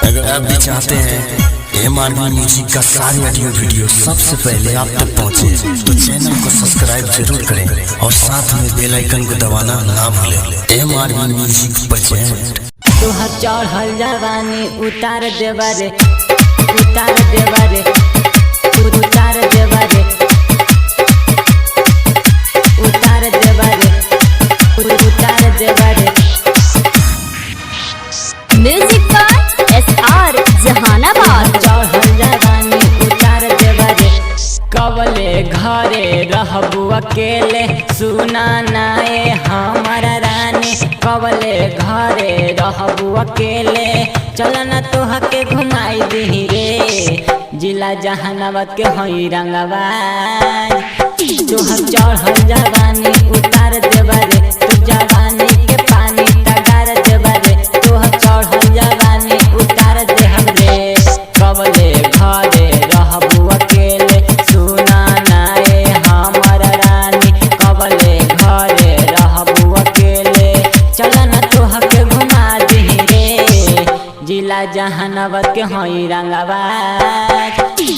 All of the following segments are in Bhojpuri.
अगर आप भी चाहते हैं एमआरवी म्यूजिक का सारी ऑडियो वीडियो सबसे पहले आप तक पहुंचे तो चैनल को सब्सक्राइब जरूर करें और साथ में बेल आइकन को दबाना ना भूलें। एमआरवी म्यूजिक प्रेजेंट। तुहर चढ़ल जवानी उतार देवा रे, उतार देवा रे, उतार देवा रे, उतार देवा रे, उतार देवा रे। Music by SR Jahanabad. चढ़ल जवानी उतार देवा रे, कवले घरे रहबू अकेले सुना नाए हमारा रानी। कवले घरे रहबू अकेले चलना तोह के घुमाई दी रे, जिला जहानाबाद के हई रंगवा। तोहर चढ़ल जवानी उतार देवा रे, तू जवानी के पानी तगार देवा रे। तोहर चढ़ल जवानी उतार देहब रे, कवले घरे रहबू अकेले सुना नाए हमर रानी। कवले घरे रहबू अकेले चलना तोह के घुमा दी रे, जिला जहानाबाद के हई रंगवा।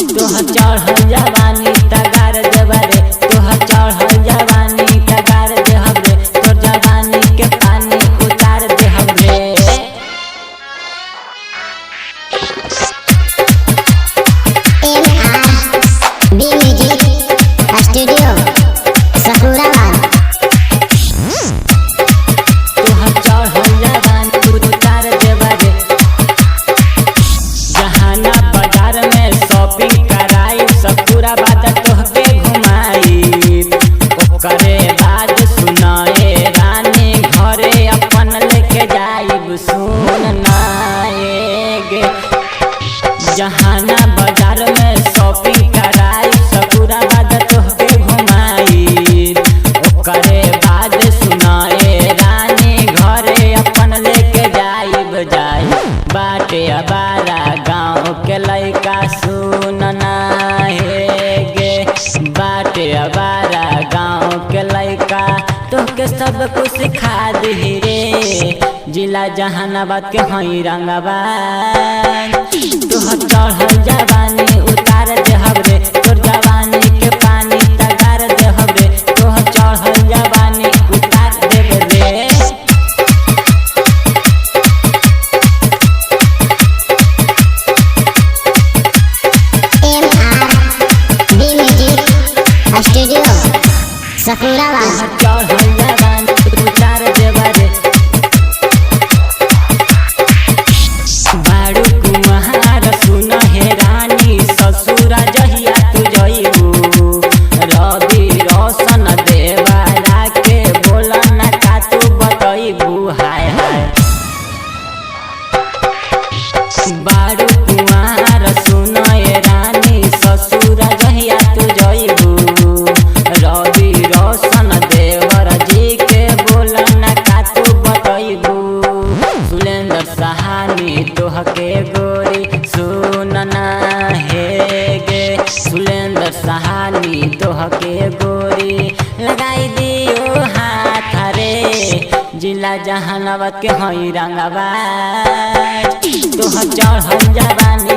तोहर चढ़ल जवानी तगार देवा रे, तोहर चढ़ल जवानी तगार देहब रे। तोर जवानी के पानी उतार देहब रे। B music studio Sakurabad. तोहर चढ़ल जवानी उतार देवा रे, जहाना बाजार में शॉपिंग कराई सकूराबाद तोहके घुमाई। ओकरे बाद सुनाए रानी घरे अपन लेके जाइब सुन नाएगे। जहाना बाजार में शॉपिंग कराई सकूराबाद तोहके घुमाई। ओकरे बाद सुनाए रानी घरे अपन लेके जाइब बाटे अबारा गाँव के लइका सुन नाहेगे। बाटे अबारा गाँव के लइका तोहके सब कुछ सिखा दी रे, जिला जहानाबाद के हई रंगवा। तोहर चढ़ल जवानी उतार देहब रे, तोर जवानी के पानी तगार देहब रे। तोहर चढ़ल जवानी उतार देब रे। B music studio Sakurabad. चढ़ल जवानी उतार देवा रे, बारू कुम्हार सुन हे रानी ससुरा जहिया तू जइबू। रवि रोशन देवारा के बोला ना का तू बतइबू। हाय हाय बारू कुम्हार सुन हे रानी ससुरा जहिया तू जइबू। रवि रोशन देवर जी के बोला ना का तू बतइबू। सुलेंद्र सहानी तोहके गोरी सुन नाहेगे। सुलेंद्र सहानी तोहके गोरी लगाई दियो हाथ रे, जिला जहानाबाद के हई रंगवा। तोहर चढ़ल जवानी